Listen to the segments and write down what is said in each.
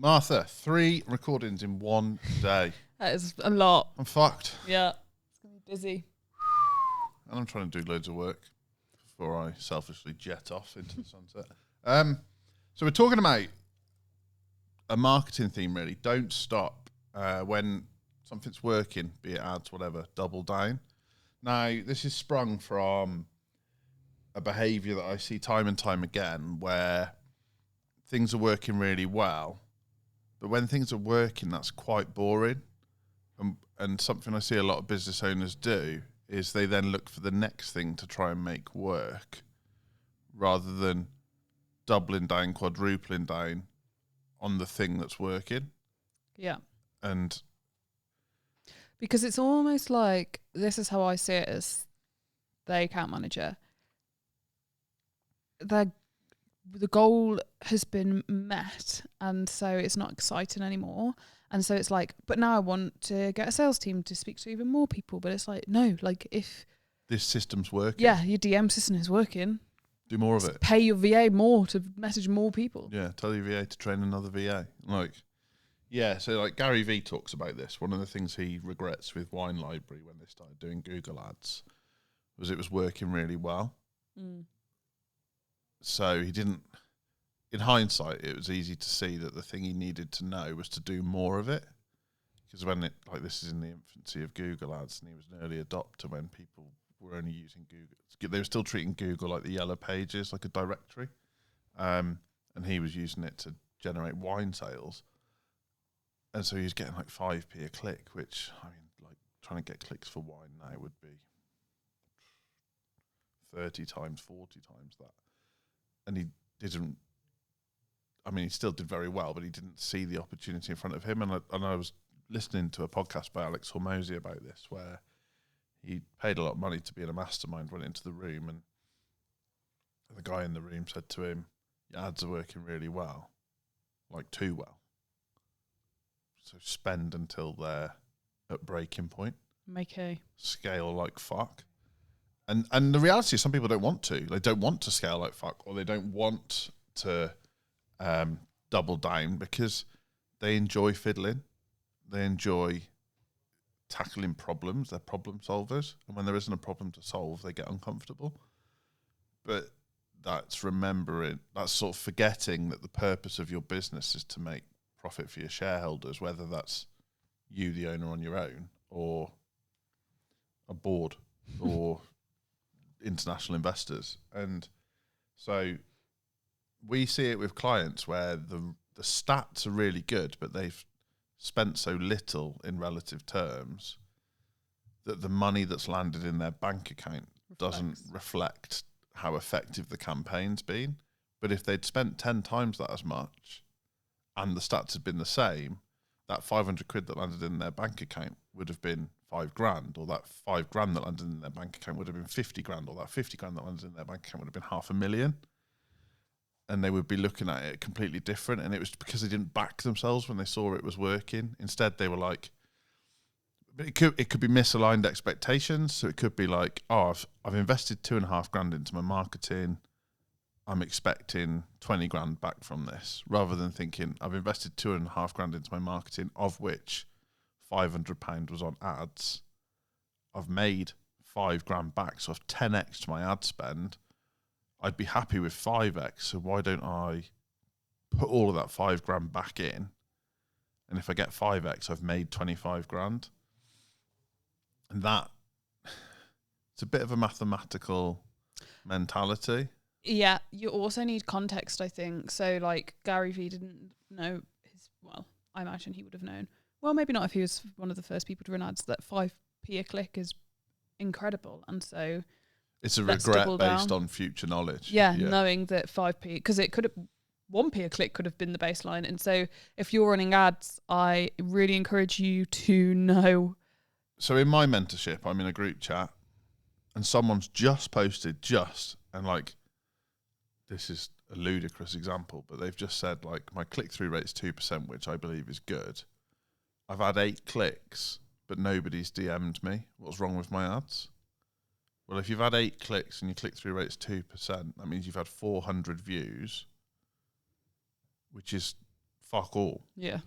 Martha, 3 recordings in one day. That is a lot. I'm fucked. Yeah. It's going to be busy. And I'm trying to do loads of work before I selfishly jet off into the sunset. So we're talking about a marketing theme, really. Don't stop when something's working, be it ads, whatever, double down. Now, this is sprung from a behaviour that I see time and time again where things are working really well, but when things are working, that's quite boring. And something I see a lot of business owners do is they then look for the next thing to try and make work rather than doubling down, quadrupling down on the thing that's working. Yeah. And because it's almost like, this is how I see it as the account manager. The goal has been met, and so it's not exciting anymore. And so it's like, but now I want to get a sales team to speak to even more people. But it's like, no, like if this system's working. Yeah, your DM system is working. Do more of it. Pay your VA more to message more people. Yeah, tell your VA to train another VA. So like Gary Vee talks about this. One of the things he regrets with Wine Library when they started doing Google ads was it was working really well. Mm. So he didn't, in hindsight, it was easy to see that the thing he needed to know was to do more of it. Because this is in the infancy of Google ads, and he was an early adopter when people were only using Google. They were still treating Google like the yellow pages, like a directory. And he was using it to generate wine sales. And so he was getting like 5p a click, which, I mean, like trying to get clicks for wine now would be 30 times, 40 times that. And he still did very well, but he didn't see the opportunity in front of him. And I was listening to a podcast by Alex Hormozy about this, where he paid a lot of money to be in a mastermind, went into the room, and the guy in the room said to him, your ads are working really well, like too well. So spend until they're at breaking point. Make hay. Scale like fuck. And the reality is some people don't want to. They don't want to scale like fuck, or they don't want to double down because they enjoy fiddling. They enjoy tackling problems. They're problem solvers. And when there isn't a problem to solve, they get uncomfortable. But that's sort of forgetting that the purpose of your business is to make profit for your shareholders, whether that's you, the owner, on your own, or a board, or international investors. And so we see it with clients where the stats are really good, but they've spent so little in relative terms that the money that's landed in their bank account doesn't reflect how effective the campaign's been. But if they'd spent 10 times that as much and the stats had been the same, that 500 quid that landed in their bank account would have been 5 grand, or that 5 grand that landed in their bank account would have been 50 grand, or that 50 grand that landed in their bank account would have been 500,000. And they would be looking at it completely different. And it was because they didn't back themselves when they saw it was working. Instead, they were like, it could be misaligned expectations. So it could be like, oh, I've invested 2.5 grand into my marketing. I'm expecting 20 grand back from this, rather than thinking I've invested 2.5 grand into my marketing, of which £500 was on ads. I've made 5 grand back, so I've 10x my ad spend. I'd be happy with 5x, so why don't I put all of that 5 grand back in? And if I get 5x, I've made 25 grand. And it's a bit of a mathematical mentality. Yeah, you also need context, I think. So, like, Gary Vee didn't know I imagine he would have known. Well, maybe not if he was one of the first people to run ads, that 5p a click is incredible. And so it's a regret based on future knowledge. Yeah, knowing that 5p, because it could have, 1p a click could have been the baseline. And so if you're running ads, I really encourage you to know. So in my mentorship, I'm in a group chat and someone's just posted and like, this is a ludicrous example, but they've just said like my click-through rate's 2%, which I believe is good. I've had 8 clicks, but nobody's DM'd me. What's wrong with my ads? Well, if you've had 8 clicks and your click-through rate's 2%, that means you've had 400 views, which is fuck all. Yeah.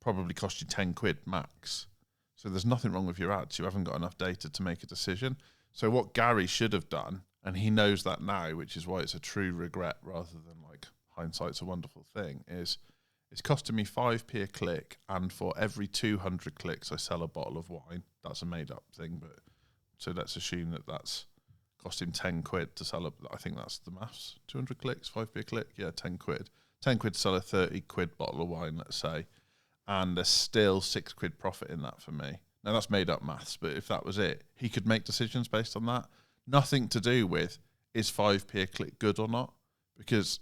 Probably cost you 10 quid max. So there's nothing wrong with your ads. You haven't got enough data to make a decision. So what Gary should have done, and he knows that now, which is why it's a true regret rather than like hindsight's a wonderful thing, is it's costing me 5p a click, and for every 200 clicks I sell a bottle of wine. That's a made up thing, but so let's assume that that's cost him 10 quid to sell I think that's the maths. 200 clicks, 5p a click, yeah, 10 quid. 10 quid to sell a 30 quid bottle of wine, let's say. And there's still 6 quid profit in that for me. Now that's made up maths, but if that was it, he could make decisions based on that. Nothing to do with is 5p a click good or not, because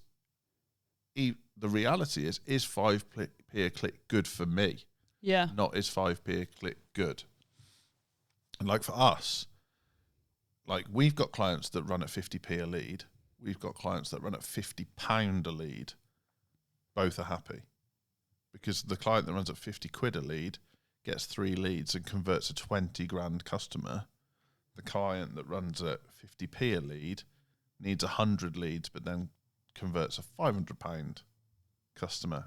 the reality is 5p a click good for me? Yeah. Not is 5p a click good. And like for us, like we've got clients that run at 50p a lead. We've got clients that run at £50 a lead. Both are happy. Because the client that runs at 50 quid a lead gets 3 leads and converts a 20 grand customer. The client that runs at 50p a lead needs 100 leads, but then converts a £500 customer.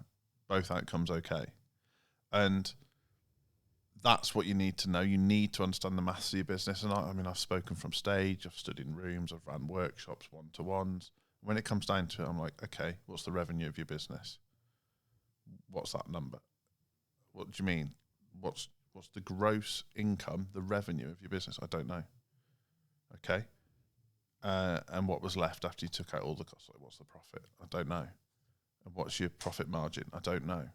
Both outcomes okay. And that's what you need to know. You need to understand the maths of your business. And I mean, I've spoken from stage, I've stood in rooms, I've ran workshops, one-to-ones. When it comes down to it, I'm like, okay, what's the revenue of your business? What's that number? What do you mean? What's the gross income, the revenue of your business? I don't know. Okay. And what was left after you took out all the costs? Like, what's the profit? I don't know. And what's your profit margin? I don't know.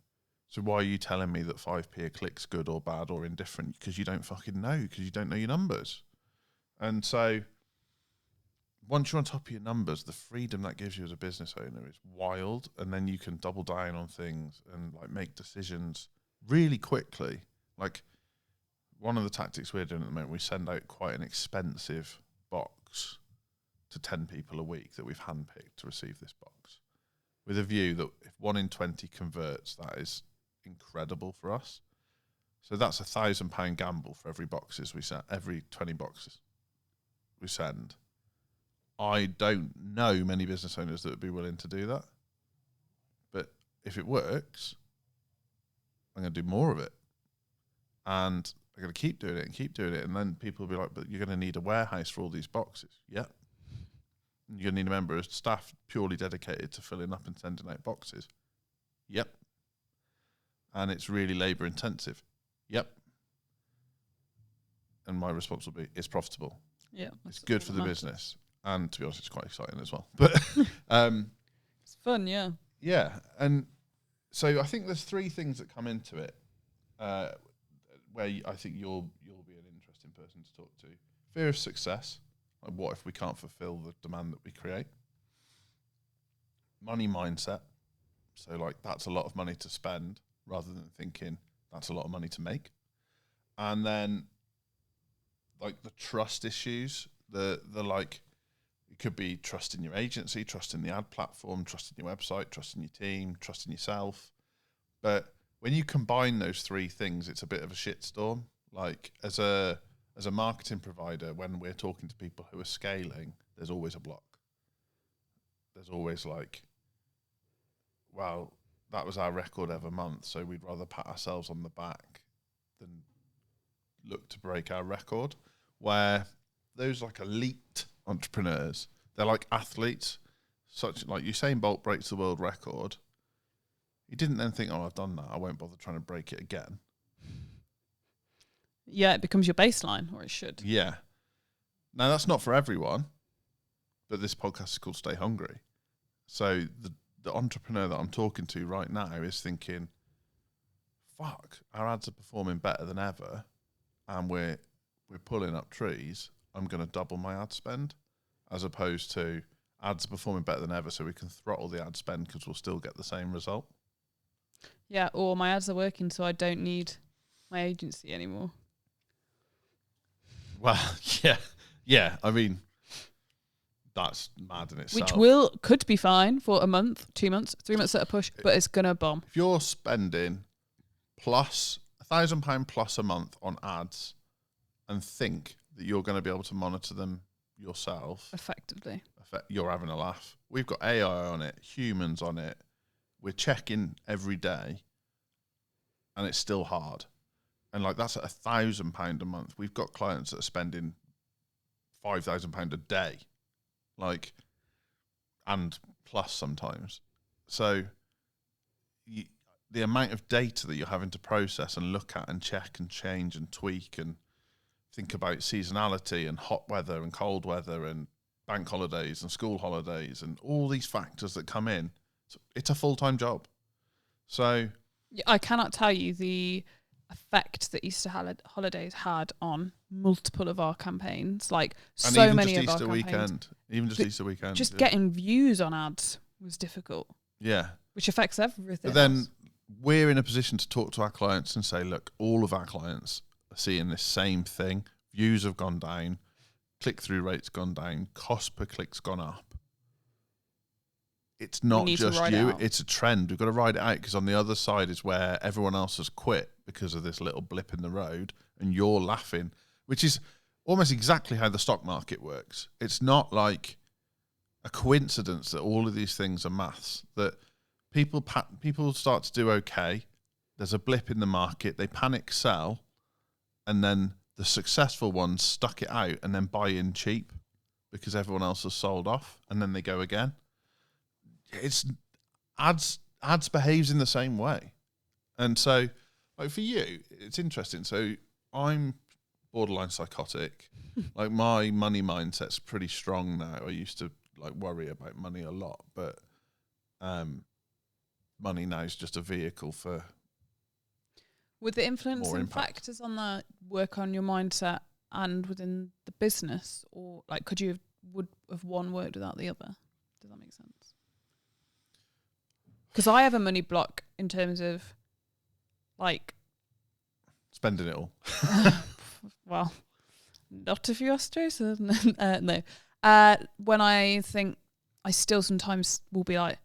So why are you telling me that 5p a click's good or bad or indifferent? Because you don't fucking know, because you don't know your numbers. And so once you're on top of your numbers, the freedom that gives you as a business owner is wild. And then you can double down on things and like make decisions really quickly. Like one of the tactics we're doing at the moment, we send out quite an expensive box to 10 people a week that we've handpicked to receive this box, with a view that if 1 in 20 converts, that is incredible for us. So that's £1,000 gamble for every 20 boxes we send. I don't know many business owners that would be willing to do that. But if it works, I'm going to do more of it. And I'm going to keep doing it and keep doing it. And then people will be like, but you're going to need a warehouse for all these boxes. Yep. And you're going to need a member of staff purely dedicated to filling up and sending out boxes. Yep. And it's really labour intensive. Yep. And my response will be, it's profitable. Yeah. It's good for the business. And to be honest, it's quite exciting as well. But it's fun, yeah. Yeah. And so I think there's 3 things that come into it where I think you'll be an interesting person to talk to. Fear of success. Like, what if we can't fulfill the demand that we create? Money mindset. So like that's a lot of money to spend rather than thinking that's a lot of money to make. And then like the trust issues, the like, it could be trust in your agency, trust in the ad platform, trust in your website, trust in your team, trust in yourself. But when you combine those 3 things, it's a bit of a shitstorm. Like as a marketing provider, when we're talking to people who are scaling, there's always a block. There's always like, well, that was our record ever month, so we'd rather pat ourselves on the back than look to break our record. Where those like elite entrepreneurs, they're like athletes, such like Usain Bolt breaks the world record. He didn't then think, oh, I've done that, I won't bother trying to break it again. Yeah, it becomes your baseline, or it should. Yeah. Now, that's not for everyone, but this podcast is called Stay Hungry. So the entrepreneur that I'm talking to right now is thinking, fuck, our ads are performing better than ever, and we're pulling up trees. I'm going to double my ad spend, as opposed to ads are performing better than ever, so we can throttle the ad spend because we'll still get the same result. Yeah, or my ads are working, so I don't need my agency anymore. Well, yeah. I mean, that's mad in itself. Which could be fine for a month, 2 months, 3 months at a push, but it's gonna bomb. If you're spending plus £1,000 plus a month on ads, and think that you're going to be able to monitor them yourself Effectively, you're having a laugh. We've got AI on it, humans on it. We're checking every day. and it's still hard. And like that's at £1,000 a month. We've got clients that are spending £5,000 a day, like, and plus sometimes. So the amount of data that you're having to process and look at and check and change and tweak and think about seasonality and hot weather and cold weather and bank holidays and school holidays and all these factors that come in, it's a full-time job. So I cannot tell you the effect that Easter holidays had on multiple of our campaigns. Like, and so many of our campaigns. Even just Easter weekend. Just getting views on ads was difficult. Yeah. Which affects everything. But then we're in a position to talk to our clients and say, look, all of our clients are seeing this same thing. Views have gone down. Click-through rates gone down. Cost per click's gone up. It's not just you. It's a trend. We've got to ride it out, because on the other side is where everyone else has quit because of this little blip in the road, and you're laughing, which is almost exactly how the stock market works. It's not like a coincidence that all of these things are maths, that people start to do okay, there's a blip in the market, they panic sell, and then the successful ones stuck it out and then buy in cheap because everyone else has sold off, and then they go again. It's ads behaves in the same way. And so, like, for you, it's interesting. So I'm borderline psychotic. Like, my money mindset's pretty strong now. I used to like worry about money a lot, but money now is just a vehicle for. Would the influencing factors on that work on your mindset and within the business, or like would have one worked without the other? Does that make sense? Because I have a money block in terms of, like, spending it all. Well, not if you ask Jason. No. When I think, I still sometimes will be like,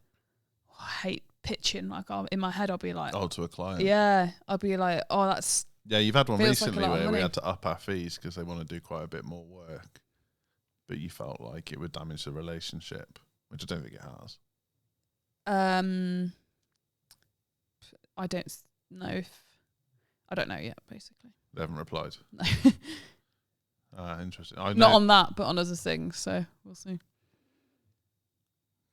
oh, I hate pitching. Like, in my head, I'll be like, oh, to a client. Yeah, I'll be like, oh, that's. Yeah, you've had one recently where we had to up our fees because they want to do quite a bit more work, but you felt like it would damage the relationship, which I don't think it has. I don't know if. I don't know yet, basically. They haven't replied. No. Interesting. Not on that, but on other things. So we'll see.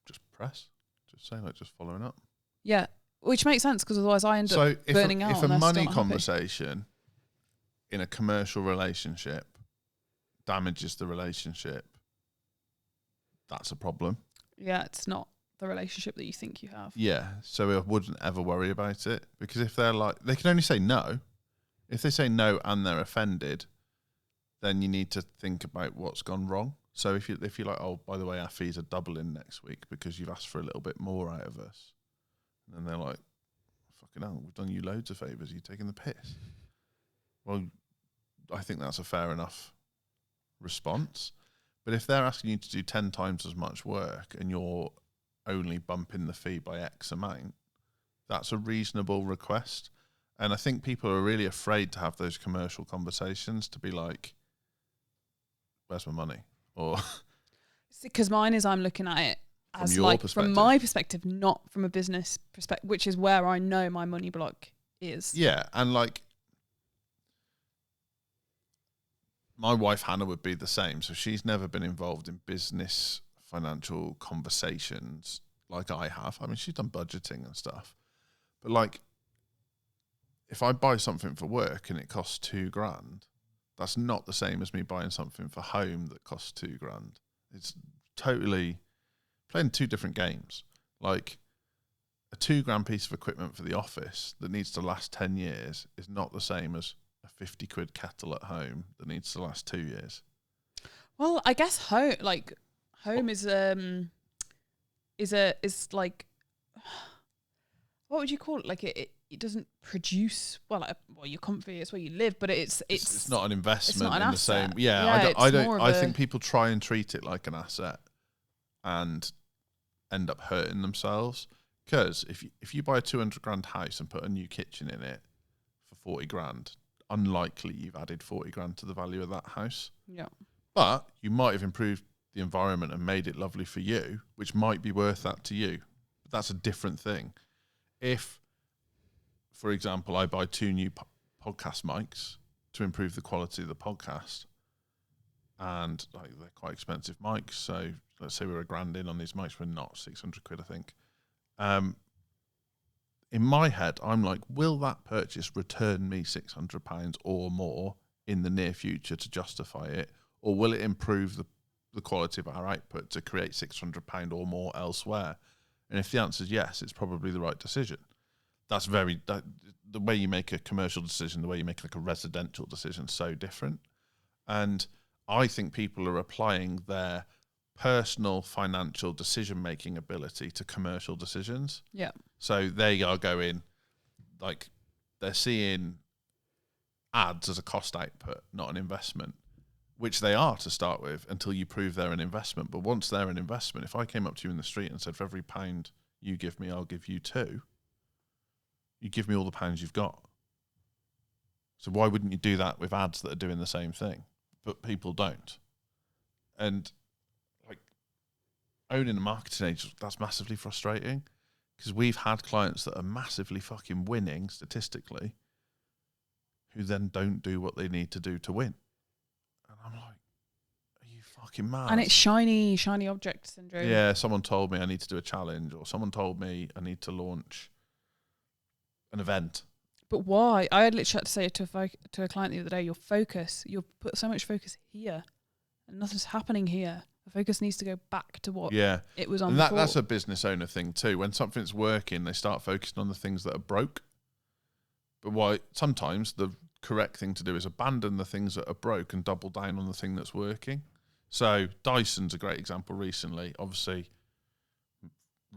Just press. Just say, like, just following up. Yeah, which makes sense, because otherwise I end up burning out. If a money conversation in a commercial relationship damages the relationship, that's a problem. Yeah, it's not the relationship that you think you have. Yeah, so I wouldn't ever worry about it, because if they're like, they can only say no. If they say no and they're offended, then you need to think about what's gone wrong. So if you're like, oh, by the way, our fees are doubling next week because you've asked for a little bit more out of us, and then they're like, fucking hell, we've done you loads of favours, you're taking the piss. Well, I think that's a fair enough response. But if they're asking you to do 10 times as much work and you're only bumping the fee by X amount, that's a reasonable request. And I think people are really afraid to have those commercial conversations, to be like, where's my money? Or because mine is, I'm looking at it as like from my perspective, not from a business perspective, which is where I know my money block is. Yeah, and like my wife Hannah would be the same. So she's never been involved in business financial conversations like I have. I mean, she's done budgeting and stuff, but like, if I buy something for work and it costs $2,000, that's not the same as me buying something for home that costs $2,000. It's totally playing two different games. Like, a $2,000 piece of equipment for the office that needs to last 10 years is not the same as a 50 quid kettle at home that needs to last 2 years. Well, I guess home is like, what would you call it? Like, it doesn't produce well. You're comfy. It's where you live, but it's not an investment in the same. Yeah, I think people try and treat it like an asset and end up hurting themselves. Because if you buy a $200,000 house and put a new kitchen in it for $40,000, unlikely you've added $40,000 to the value of that house. Yeah, but you might have improved the environment and made it lovely for you, which might be worth that to you. But that's a different thing. If for example, I buy 2 new podcast mics to improve the quality of the podcast, and like they're quite expensive mics. So let's say we're $1,000 in on these mics, we're not 600 quid, I think. In my head, I'm like, will that purchase return me £600 or more in the near future to justify it, or will it improve the quality of our output to create £600 or more elsewhere? And if the answer is yes, it's probably the right decision. That's the way you make a commercial decision, the way you make like a residential decision, so different. And I think people are applying their personal financial decision-making ability to commercial decisions. Yeah. So they are going, like, they're seeing ads as a cost output, not an investment, which they are to start with until you prove they're an investment. But once they're an investment, if I came up to you in the street and said, for every £1 you give me, I'll give you 2, you give me all the pounds you've got. So why wouldn't you do that with ads that are doing the same thing? But people don't. And like owning a marketing agency, that's massively frustrating, because we've had clients that are massively fucking winning statistically who then don't do what they need to do to win. And I'm like, are you fucking mad? And it's shiny object syndrome. Yeah, someone told me I need to do a challenge, or someone told me I need to launch an event. But why? I had literally had to say to a client the other day, you'll put so much focus here and nothing's happening here. The focus needs to go back to what it was on and before. That's a business owner thing too. When something's working, they start focusing on the things that are broke. But why? Sometimes the correct thing to do is abandon the things that are broke and double down on the thing that's working. So Dyson's a great example recently. Obviously,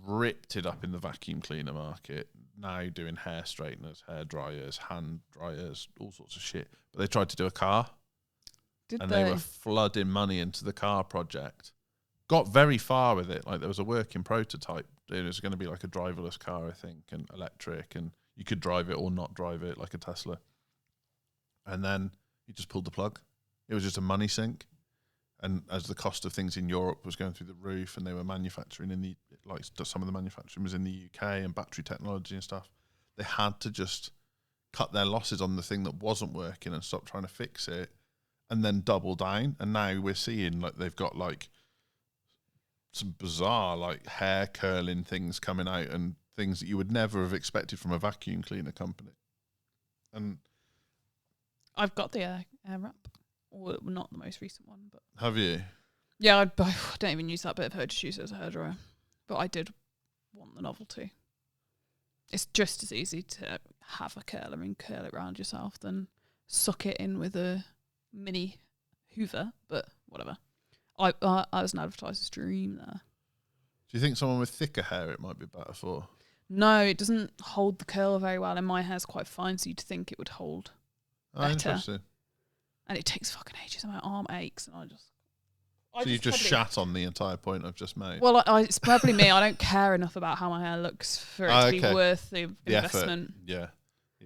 ripped it up in the vacuum cleaner market. Now doing hair straighteners, hair dryers, hand dryers, all sorts of shit. But they tried to do a car. They were flooding money into the car project. Got very far with it. Like there was a working prototype. It was going to be like a driverless car, I think, and electric, and you could drive it or not drive it like a Tesla. And then he just pulled the plug. It was just a money sink. And as the cost of things in Europe was going through the roof, and they were manufacturing some of the manufacturing was in the UK and battery technology and stuff, they had to just cut their losses on the thing that wasn't working and stop trying to fix it, and then double down. And now we're seeing like they've got like some bizarre like hair curling things coming out and things that you would never have expected from a vacuum cleaner company. And I've got the air wrap. Or not the most recent one, but have you? Yeah, I don't even use that bit of hair, just use it as a hairdryer. But I did want the novelty. It's just as easy to have a curler and curl it around yourself than suck it in with a mini Hoover. But whatever. I was an advertiser's dream there. Do you think someone with thicker hair it might be better for? No, it doesn't hold the curl very well, and my hair's quite fine, so you'd think it would hold better. Interesting. And it takes fucking ages, and my arm aches, and I So you just shat on the entire point I've just made? Well, it's probably me. I don't care enough about how my hair looks for it to be worth the investment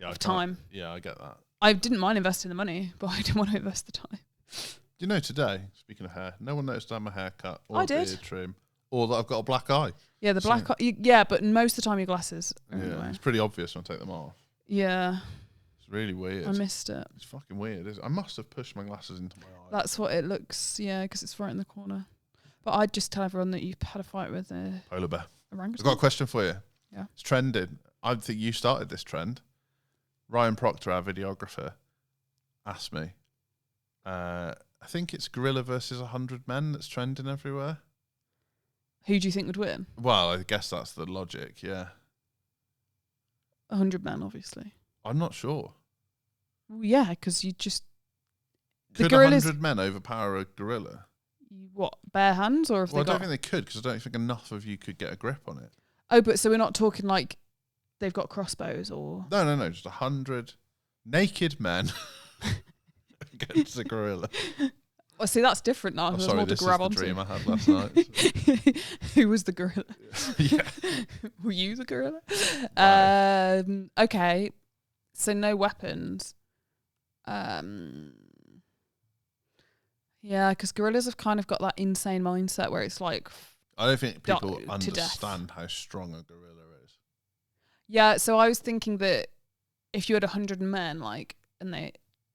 of time. Yeah, I get that. I didn't mind investing the money, but I didn't want to invest the time. Do you know today, speaking of hair, no one noticed I had my hair cut or I did. beard trim, or that I've got a black eye. Yeah, the black eye. Yeah, but most of the time your glasses are Yeah, it's pretty obvious when I take them off. Yeah. It's really weird. I missed it. It's fucking weird, isn't it? I must have pushed my glasses into my eye. That's what it looks, yeah, because it's right in the corner. But I'd just tell everyone that you've had a fight with a polar bear. Orangutan. I've got a question for you. Yeah. It's trending. I think you started this trend. Ryan Proctor, our videographer, asked me. I think it's Gorilla versus 100 Men that's trending everywhere. Who do you think would win? Well, I guess that's the logic, yeah. 100 Men, obviously. I'm not sure. Well, yeah, because you just... Could 100 men overpower a gorilla? What, bare hands? Or if I don't think they could, because I don't think enough of you could get a grip on it. Oh, but so we're not talking like they've got crossbows or... No, just 100 naked men against a gorilla. Oh, see, that's different now. Oh, sorry, this is the dream I had last night. Who was the gorilla? Yeah. Were you the gorilla? Right. Okay. So no weapons. Yeah, because gorillas have kind of got that insane mindset where it's like... I don't think people understand how strong a gorilla is. Yeah, so I was thinking that if you had 100 men, like, and They're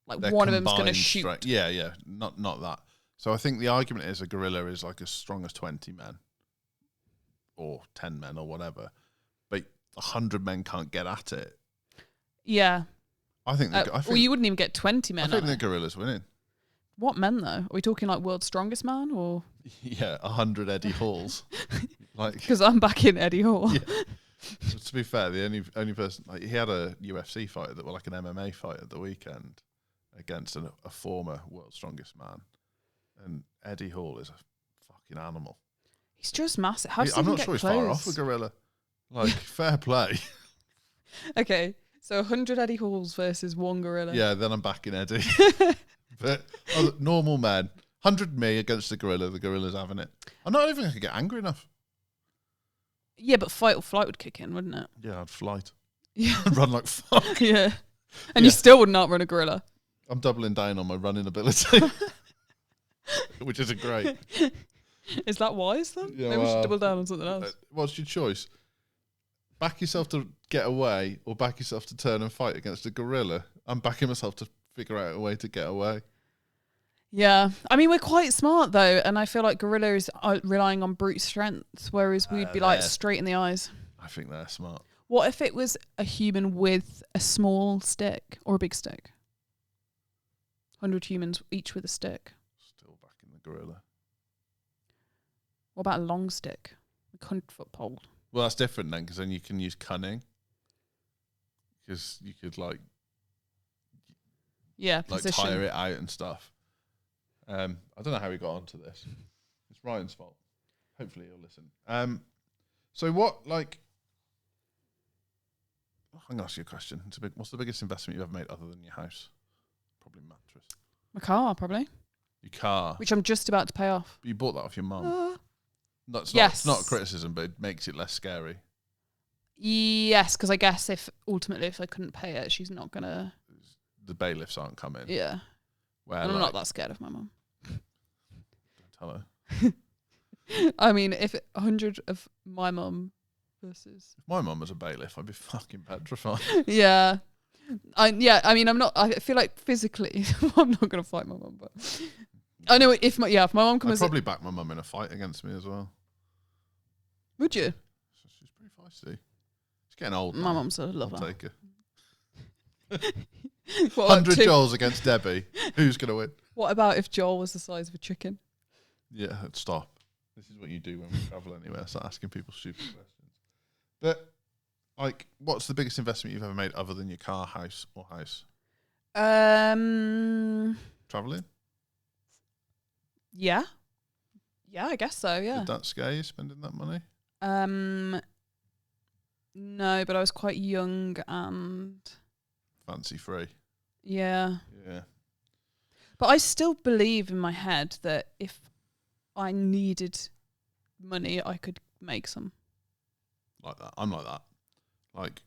one of them's going to combined shoot. strength. Yeah, not that. So I think the argument is a gorilla is like as strong as 20 men or 10 men or whatever, but 100 men can't get at it. Yeah. I think well, you wouldn't even get 20 men. I think the gorilla's winning. What men though? Are we talking like world's strongest man or? Yeah, 100 Eddie Halls. Like, because I'm back in Eddie Hall. Yeah. To be fair, the only person, like, he had a UFC fighter that was like an MMA fight at the weekend against a former world's strongest man, and Eddie Hall is a fucking animal. He's just massive. How I'm not sure he's far off a gorilla. Like, fair play. Okay, so 100 Eddie Halls versus one gorilla. Yeah, then I'm back in Eddie. But normal man, 100 me against the gorilla's having it. I don't even think I could get angry enough. Yeah, but fight or flight would kick in, wouldn't it? Yeah, I'd flight. Yeah. I'd run like fuck. Yeah. And you still wouldn't outrun a gorilla. I'm doubling down on my running ability, which isn't great. Is that wise then? Yeah, Maybe we should double down on something else. What's your choice? Back yourself to get away or back yourself to turn and fight against a gorilla? I'm backing myself to figure out a way to get away. Yeah. I mean, we're quite smart though, and I feel like gorillas are relying on brute strength, whereas we'd be like straight in the eyes. I think they're smart. What if it was a human with a small stick or a big stick? 100 humans, each with a stick. Still backing the gorilla. What about a long stick? A 100-foot pole? Well, that's different then, because then you can use cunning. Because you could like position. tire it out and stuff. I don't know how we got onto this. It's Ryan's fault. Hopefully he'll listen. So what, like, I'm going to ask you a question. What's the biggest investment you've ever made other than your house? Probably mattress. My car, probably. Your car. Which I'm just about to pay off. But you bought that off your mum. It's not a criticism, but it makes it less scary. Yes, because I guess if I couldn't pay it, she's not going to... The bailiffs aren't coming. Yeah. Where, and I'm not that scared of my mum. Don't tell her. I mean, if 100 of my mum versus... If my mum was a bailiff, I'd be fucking petrified. Yeah. I mean, I'm not... I feel like physically, I'm not going to fight my mum, but... I know if my mum comes... I'd probably back my mum in a fight against me as well. Would you? She's pretty feisty. She's getting old. My mum's a lover. I'll take her. 100 Joels against Debbie. Who's going to win? What about if Joel was the size of a chicken? Yeah, stop. This is what you do when we travel anywhere. Start asking people stupid questions. But, like, what's the biggest investment you've ever made other than your car, house, or house? Traveling? Yeah. Yeah, I guess so, yeah. Did that scare you, spending that money? No, but I was quite young and... Fancy free. Yeah. Yeah. But I still believe in my head that if I needed money, I could make some. Like that. I'm like that. Like,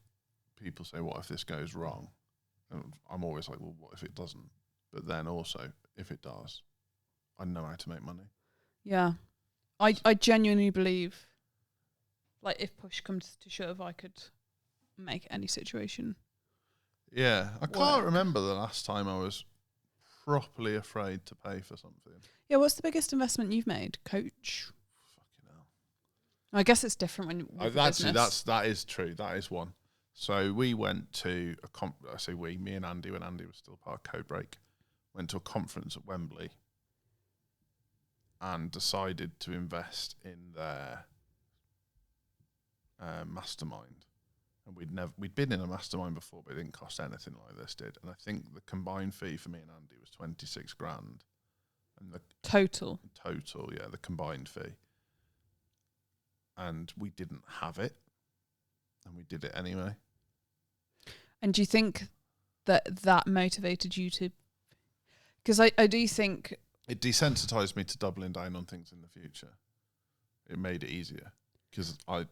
people say, what if this goes wrong? And I'm always like, well, what if it doesn't? But then also, if it does, I know how to make money. Yeah. I genuinely believe, like, if push comes to shove, I could make any situation. Yeah. I can't remember the last time I was properly afraid to pay for something. Yeah, what's the biggest investment you've made? Coach? Fucking hell. I guess it's different when actually, that is true. That is one. So we went to me and Andy, when Andy was still part of Codebreak, went to a conference at Wembley and decided to invest in their mastermind. And we'd been in a mastermind before, but it didn't cost anything like this did. And I think the combined fee for me and Andy was 26 grand. And the total, yeah, the combined fee. And we didn't have it, and we did it anyway. And do you think that motivated you to? Because I do think it desensitized me to doubling down on things in the future. It made it easier, because I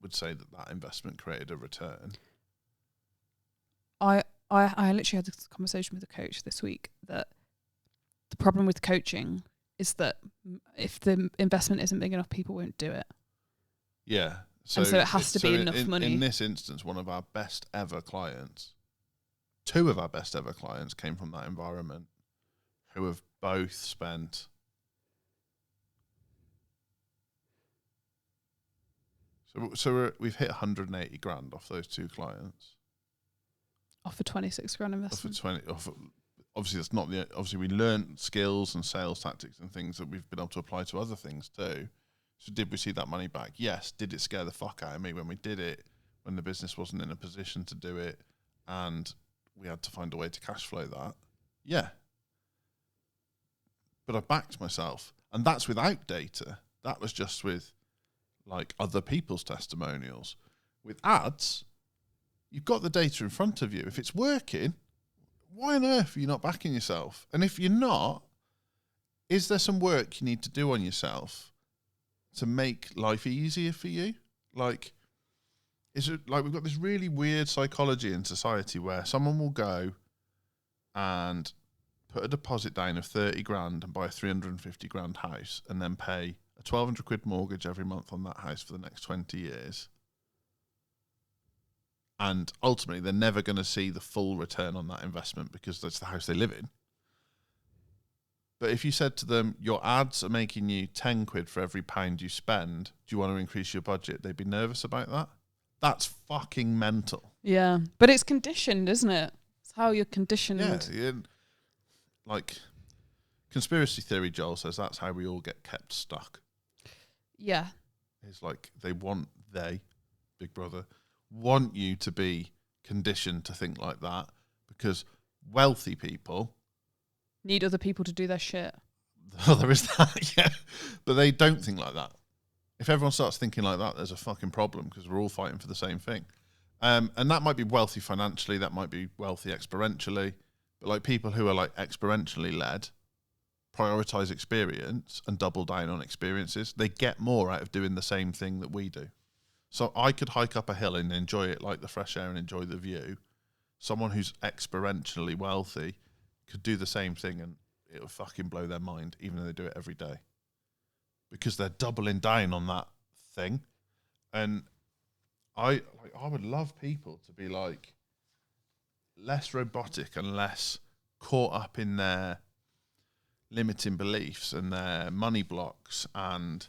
would say that investment created a return. I literally had this conversation with a coach this week that the problem with coaching is that if the investment isn't big enough, people won't do it. Yeah. So it has to be enough money. In this instance, one of our best ever clients 2 of our best ever clients came from that environment, who have both spent we've hit 180 grand off those 2 clients. Off a 26 grand investment. Obviously that's not obviously we learned skills and sales tactics and things that we've been able to apply to other things too. So did we see that money back? Yes. Did it scare the fuck out of me when we did it, when the business wasn't in a position to do it and we had to find a way to cash flow that? Yeah. But I backed myself, and that's without data. That was just with like other people's testimonials. With ads, you've got the data in front of you. If it's working, why on earth are you not backing yourself? And if you're not, is there some work you need to do on yourself to make life easier for you? Like, is it like we've got this really weird psychology in society where someone will go and put a deposit down of 30 grand and buy a 350 grand house and then pay a 1,200 quid mortgage every month on that house for the next 20 years. And ultimately, they're never going to see the full return on that investment because that's the house they live in. But if you said to them, your ads are making you 10 quid for every pound you spend, do you want to increase your budget? They'd be nervous about that. That's fucking mental. Yeah. But it's conditioned, isn't it? It's how you're conditioned. Yeah. Like, conspiracy theory, Joel says that's how we all get kept stuck. Yeah. It's like Big Brother, want you to be conditioned to think like that because wealthy people need other people to do their shit. Oh, there is that, yeah. But they don't think like that. If everyone starts thinking like that, there's a fucking problem because we're all fighting for the same thing. And that might be wealthy financially, that might be wealthy experientially, but like people who are like experientially led prioritize experience and double down on experiences. They get more out of doing the same thing that we do. So I could hike up a hill and enjoy it like the fresh air and enjoy the view. Someone who's experientially wealthy could do the same thing and it would fucking blow their mind, even though they do it every day. Because they're doubling down on that thing. And I would love people to be like less robotic and less caught up in their limiting beliefs and their money blocks and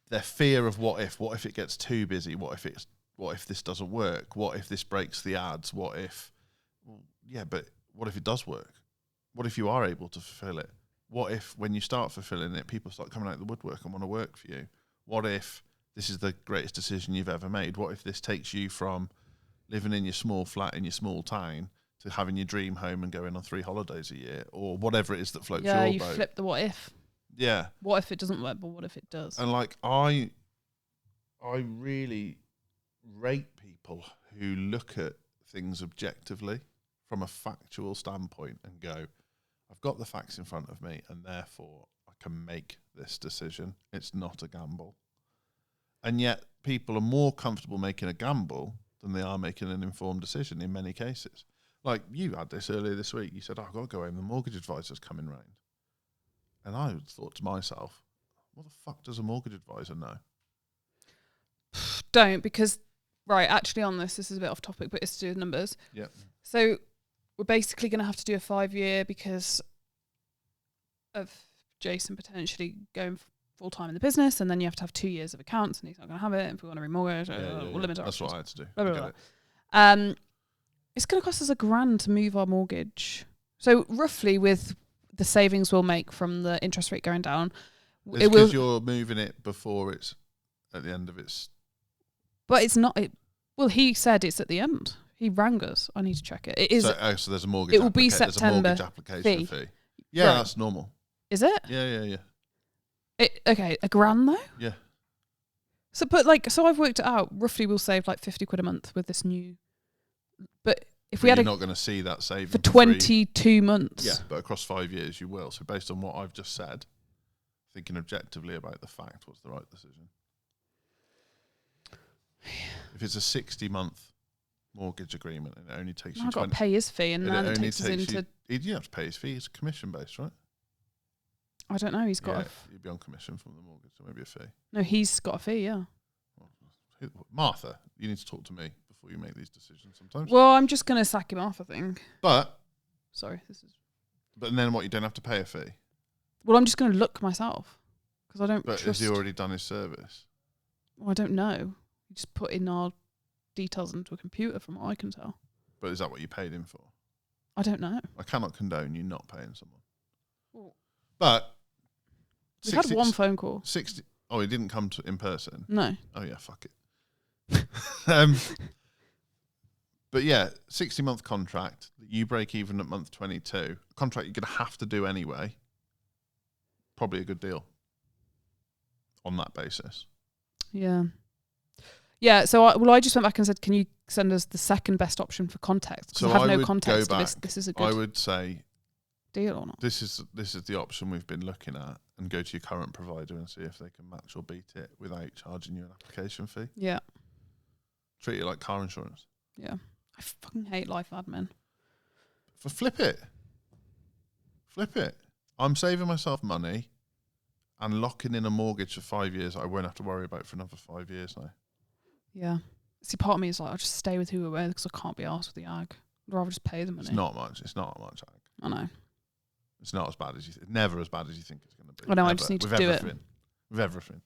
their fear of what if it gets too busy, what if this doesn't work, what if this breaks the ads, but what if it does work? What if you are able to fulfill it? What if when you start fulfilling it, people start coming out of the woodwork and want to work for you? What if this is the greatest decision you've ever made? What if this takes you from living in your small flat in your small town to having your dream home and going on 3 holidays a year, or whatever it is that floats your boat? Yeah, you flip the what if. Yeah. What if it doesn't work, but what if it does? And like I really rate people who look at things objectively from a factual standpoint and go, I've got the facts in front of me and therefore I can make this decision. It's not a gamble. And yet people are more comfortable making a gamble than they are making an informed decision in many cases. Like you had this earlier this week. You said, I've got to go home. The mortgage advisor's coming round. And I thought to myself, what the fuck does a mortgage advisor know? Don't, because, right, actually on this is a bit off topic, but it's to do with numbers. Yeah. So we're basically going to have to do a 5-year because of Jason potentially going full-time in the business, and then you have to have 2 years of accounts, and he's not going to have it. And if we want to remortgage, we'll limit our That's options. what I had to do. Blah, blah, blah. It's going to cost us $1,000 to move our mortgage. So roughly with the savings we'll make from the interest rate going down. It's because you're moving it before it's at the end of its... But it's not... Well, he said it's at the end. He rang us. I need to check it. It is... So there's a mortgage... It will be September. There's a mortgage application fee. Yeah, right. That's normal. Is it? Yeah. Okay, $1,000 though? Yeah. So I've worked it out. Roughly we'll save like 50 quid a month with this new... But if we had you're not going to see that saving for 22 months. Yeah, but across 5 years you will. So based on what I've just said, thinking objectively about the fact, what's the right decision? If it's a 60-month mortgage agreement and it only takes you... I've got to pay his fee and then it takes us into... You have to pay his fee. It's commission-based, right? I don't know. He's got you'd be on commission from the mortgage, so maybe a fee. No, he's got a fee, yeah. Martha, you need to talk to me before you make these decisions sometimes. Well, I'm just going to sack him off, I think. But Then what, you don't have to pay a fee? Well, I'm just going to look myself because I don't But trust. has he already done his service? Well, I don't know. You just put in our details into a computer from what I can tell. But is that what you paid him for? I don't know. I cannot condone you not paying someone. Well, But we had one phone call. 60. Oh, he didn't come in person? No. Oh, yeah, fuck it. But yeah, 60-month contract. You break even at month 22. Contract you're going to have to do anyway. Probably a good deal on that basis. Yeah. Yeah, so I just went back and said, can you send us the second best option for context? Because I have no context. This is a good I would say deal or not. This is the option we've been looking at, and go to your current provider and see if they can match or beat it without charging you an application fee. Yeah. Treat it like car insurance. Yeah. I fucking hate life admin. Flip it. Flip it. I'm saving myself money and locking in a mortgage for 5 years I won't have to worry about for another 5 years now. Yeah. See, part of me is like, I'll just stay with who we're with because I can't be arsed with the ag. I'd rather just pay the money. It's not much ag. I know. It's not as bad as you think. Never as bad as you think it's going to be. I know, I just need to do it. With everything.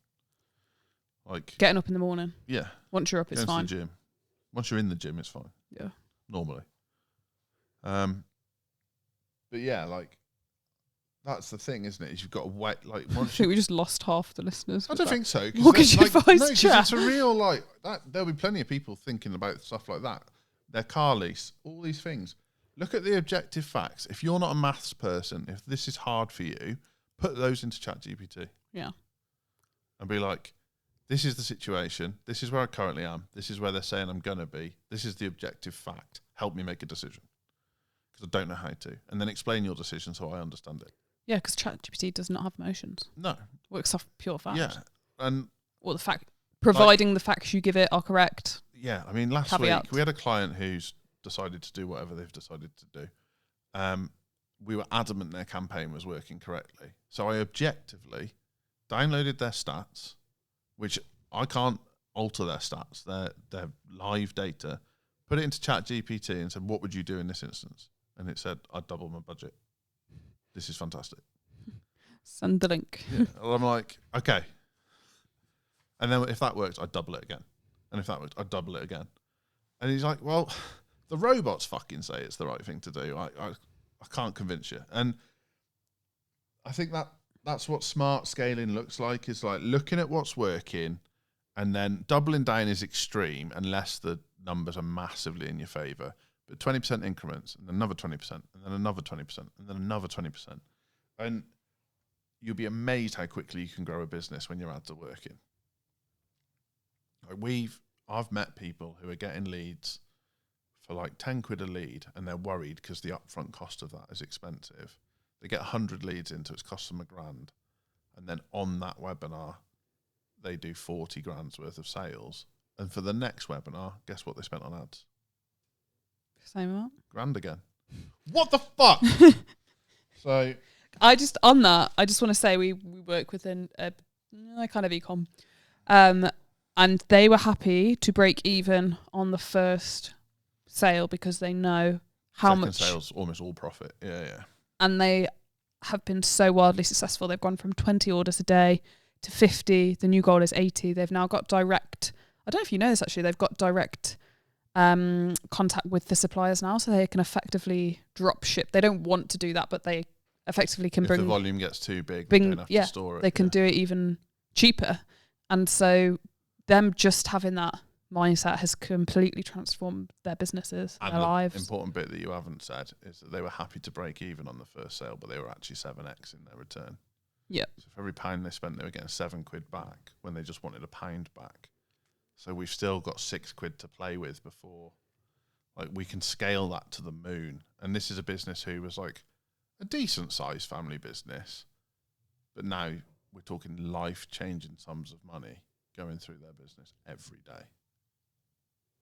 Like getting up in the morning. Yeah. Once you're up, it's fine. To the gym. Once you're in the gym, it's fine. Yeah. Normally. But yeah, like, that's the thing, isn't it? Is you've got to wait. Like, once I think we just lost half the listeners. I don't think so. Mortgage advice no, chat. It's a real, like, that. There'll be plenty of people thinking about stuff like that. Their car lease, all these things. Look at the objective facts. If you're not a maths person, if this is hard for you, put those into ChatGPT. Yeah. And be like, this is the situation. This is where I currently am. This is where they're saying I'm going to be. This is the objective fact. Help me make a decision. Because I don't know how to. And then explain your decision so I understand it. Yeah, because ChatGPT does not have emotions. No. Works off pure facts. Yeah. And or the fact, providing the facts you give it are correct. Yeah. I mean, last week we had a client who's decided to do whatever they've decided to do. We were adamant their campaign was working correctly. So I objectively downloaded their stats, which I can't alter their stats. They're live data. Put it into ChatGPT and said, what would you do in this instance? And it said, I'd double my budget. This is fantastic. Send the link. Yeah. Well, I'm like, okay. And then if that works, I'd double it again. And if that works, I'd double it again. And he's like, well, the robots fucking say it's the right thing to do. I can't convince you. And I think that's what smart scaling looks like, is like looking at what's working and then doubling down is extreme unless the numbers are massively in your favour. But 20% increments and another 20% and then another 20% and then another 20%. And you'll be amazed how quickly you can grow a business when your ads are working. Like I've met people who are getting leads for like 10 quid a lead and they're worried because the upfront cost of that is expensive. They get 100 leads into it's cost them $1,000. And then on that webinar, they do 40 grand's worth of sales. And for the next webinar, guess what they spent on ads? Same amount. $1,000 again. What the fuck? So I just want to say we work within a kind of e-com. And they were happy to break even on the first sale because they know how much. Second sales, almost all profit. Yeah. And they have been so wildly successful. They've gone from 20 orders a day to 50. The new goal is 80. They've now got direct. I don't know if you know this actually. They've got direct contact with the suppliers now, so they can effectively drop ship. They don't want to do that, but they effectively can bring. If the volume gets too big, they don't have to store it. They can do it even cheaper, and so them just having that mindset has completely transformed their businesses, and their lives. The important bit that you haven't said is that they were happy to break even on the first sale, but they were actually 7x in their return. Yeah. So for every £1 they spent, they were getting £7 back when they just wanted £1 back. So we've still got £6 to play with before, like, we can scale that to the moon. And this is a business who was like a decent sized family business, but now we're talking life changing sums of money going through their business every day.